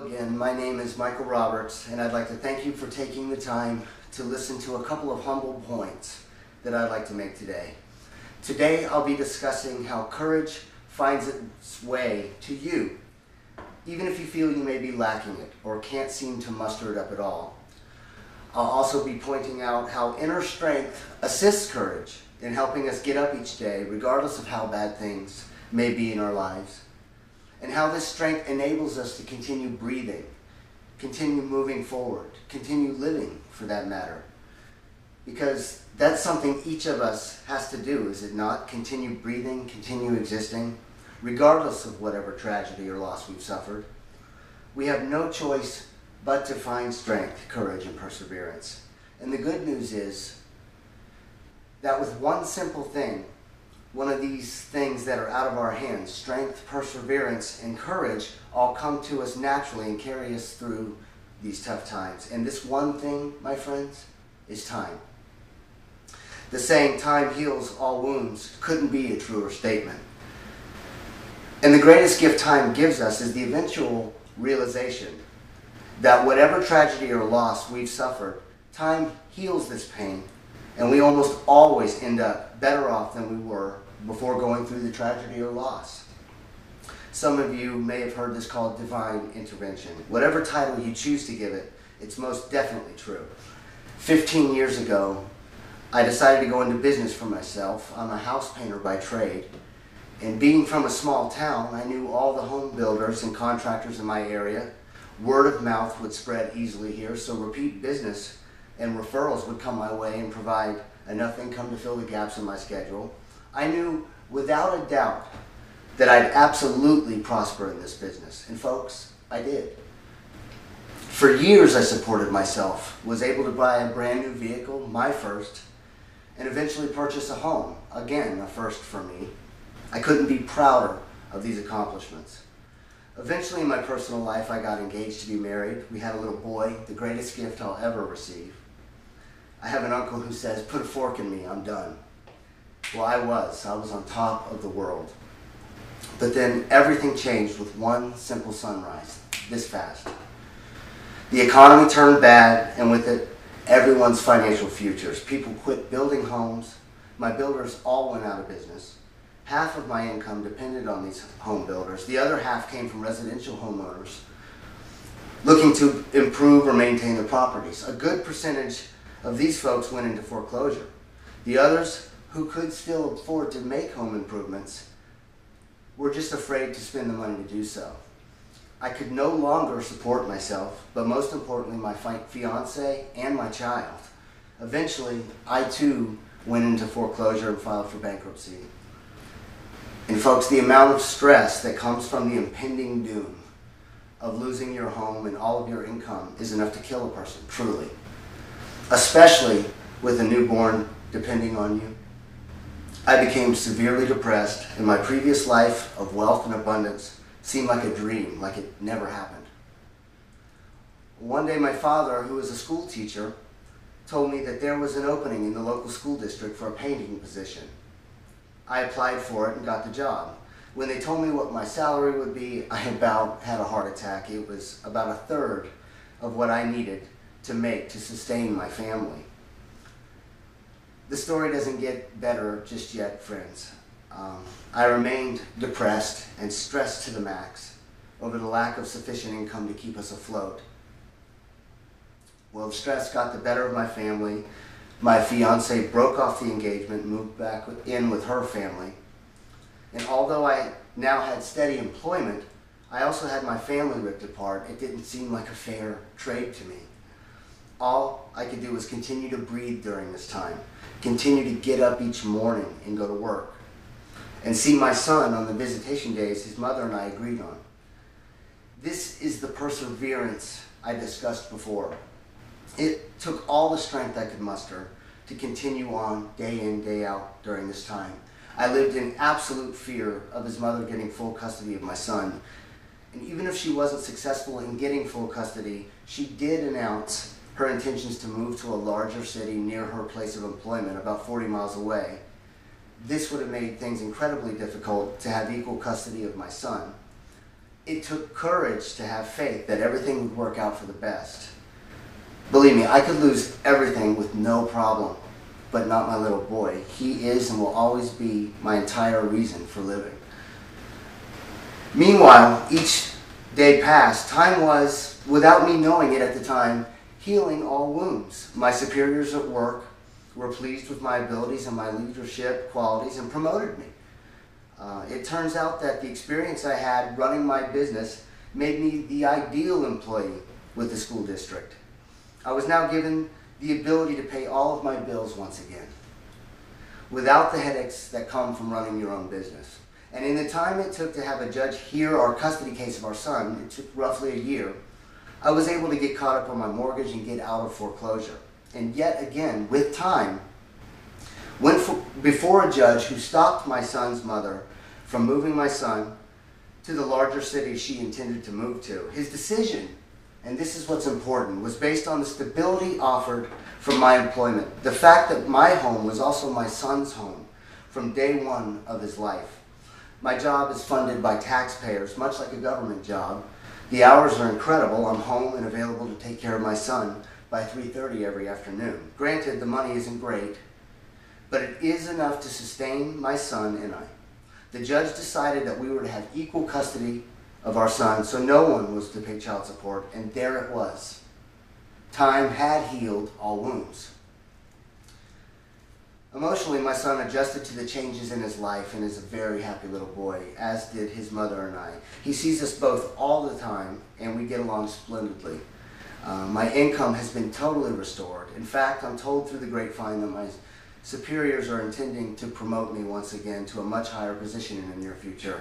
again. My name is Michael Roberts, and I'd like to thank you for taking the time to listen to a couple of humble points that I'd like to make today. Today, I'll be discussing how courage finds its way to you, even if you feel you may be lacking it or can't seem to muster it up at all. I'll also be pointing out how inner strength assists courage in helping us get up each day, regardless of how bad things may be in our lives, and how this strength enables us to continue breathing, continue moving forward, continue living for that matter. Because that's something each of us has to do, is it not? Continue breathing, continue existing, regardless of whatever tragedy or loss we've suffered. We have no choice but to find strength, courage, and perseverance. And the good news is that with one simple thing, one of these things that are out of our hands, strength, perseverance, and courage, all come to us naturally and carry us through these tough times. And this one thing, my friends, is time. The saying, time heals all wounds, couldn't be a truer statement. And the greatest gift time gives us is the eventual realization that whatever tragedy or loss we've suffered, time heals this pain, and we almost always end up better off than we were before going through the tragedy or loss. Some of you may have heard this called divine intervention. Whatever title you choose to give it, it's most definitely true. 15 years ago, I decided to go into business for myself. I'm a house painter by trade. And being from a small town, I knew all the home builders and contractors in my area. Word of mouth would spread easily here, so repeat business and referrals would come my way and provide enough income to fill the gaps in my schedule. I knew without a doubt that I'd absolutely prosper in this business. And folks, I did. For years I supported myself, was able to buy a brand new vehicle, my first, and eventually purchase a home, again a first for me. I couldn't be prouder of these accomplishments. Eventually in my personal life I got engaged to be married. We had a little boy, the greatest gift I'll ever receive. I have an uncle who says, put a fork in me, I'm done. Well, I was on top of the world. But then everything changed with one simple sunrise, this fast. The economy turned bad, and with it, everyone's financial futures. People quit building homes. My builders all went out of business. Half of my income depended on these home builders. The other half came from residential homeowners looking to improve or maintain their properties. A good percentage of these folks went into foreclosure. The others, who could still afford to make home improvements, were just afraid to spend the money to do so. I could no longer support myself, but most importantly, my fiance and my child. Eventually, I too went into foreclosure and filed for bankruptcy. And folks, the amount of stress that comes from the impending doom of losing your home and all of your income is enough to kill a person, truly. Especially with a newborn depending on you. I became severely depressed, and my previous life of wealth and abundance seemed like a dream, like it never happened. One day my father, who was a school teacher, told me that there was an opening in the local school district for a painting position. I applied for it and got the job. When they told me what my salary would be, I about had a heart attack. It was about a third of what I needed to make to sustain my family. The story doesn't get better just yet, friends. I remained depressed and stressed to the max over the lack of sufficient income to keep us afloat. Well, the stress got the better of my family. My fiance broke off the engagement and moved back in with her family. And although I now had steady employment, I also had my family ripped apart. It didn't seem like a fair trade to me. All I could do was continue to breathe during this time, continue to get up each morning and go to work, and see my son on the visitation days his mother and I agreed on. This is the perseverance I discussed before. It took all the strength I could muster to continue on day in, day out during this time. I lived in absolute fear of his mother getting full custody of my son. And even if she wasn't successful in getting full custody, she did announce her intentions to move to a larger city near her place of employment, about 40 miles away. This would have made things incredibly difficult to have equal custody of my son. it took courage to have faith that everything would work out for the best. Believe me, I could lose everything with no problem, but not my little boy. He is and will always be my entire reason for living. Meanwhile, each day passed. Time was, without me knowing it at the time, healing all wounds. My superiors at work were pleased with my abilities and my leadership qualities and promoted me. It turns out that the experience I had running my business made me the ideal employee with the school district. I was now given the ability to pay all of my bills once again, without the headaches that come from running your own business. And in the time it took to have a judge hear our custody case of our son, it took roughly a year, I was able to get caught up on my mortgage and get out of foreclosure. And yet again, with time, went before a judge who stopped my son's mother from moving my son to the larger city she intended to move to. His decision, and this is what's important, was based on the stability offered from my employment. The fact that my home was also my son's home from day one of his life. My job is funded by taxpayers, much like a government job. The hours are incredible. I'm home and available to take care of my son by 3:30 every afternoon. Granted, the money isn't great, but it is enough to sustain my son and I. The judge decided that we were to have equal custody of our son, so no one was to pay child support, and there it was. Time had healed all wounds. Emotionally, my son adjusted to the changes in his life and is a very happy little boy, as did his mother and I. He sees us both all the time, and we get along splendidly. My income has been totally restored. In fact, I'm told through the grapevine that my superiors are intending to promote me once again to a much higher position in the near future.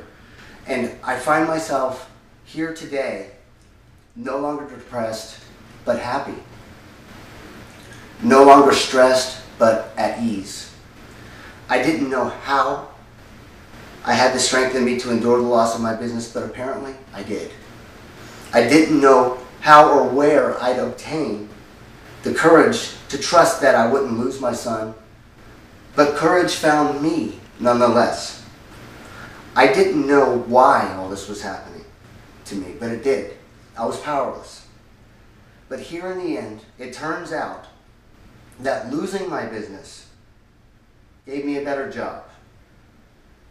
And I find myself here today, no longer depressed, but happy. No longer stressed, but at ease. I didn't know how I had the strength in me to endure the loss of my business, but apparently I did. I didn't know how or where I'd obtain the courage to trust that I wouldn't lose my son, but courage found me nonetheless. I didn't know why all this was happening to me, but it did. I was powerless. But here in the end, it turns out that losing my business gave me a better job.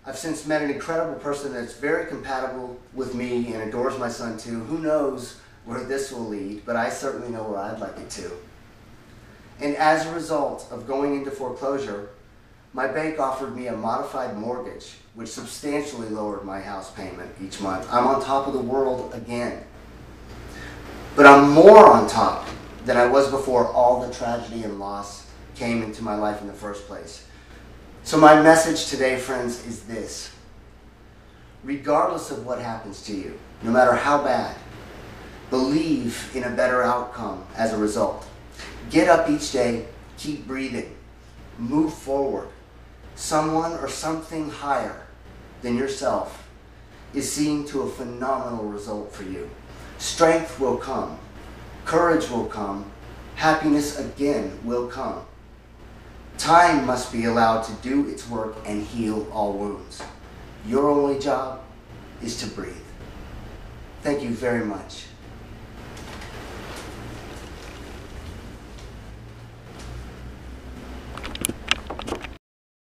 I've since met an incredible person that's very compatible with me and adores my son too. Who knows where this will lead, but I certainly know where I'd like it to. And as a result of going into foreclosure, my bank offered me a modified mortgage, which substantially lowered my house payment each month. I'm on top of the world again. But I'm more on top than I was before all the tragedy and loss came into my life in the first place. So my message today, friends, is this. Regardless of what happens to you, no matter how bad, believe in a better outcome as a result. Get up each day, keep breathing, move forward. Someone or something higher than yourself is seeing to a phenomenal result for you. Strength will come, courage will come, happiness again will come. Time must be allowed to do its work and heal all wounds. Your only job is to breathe. Thank you very much.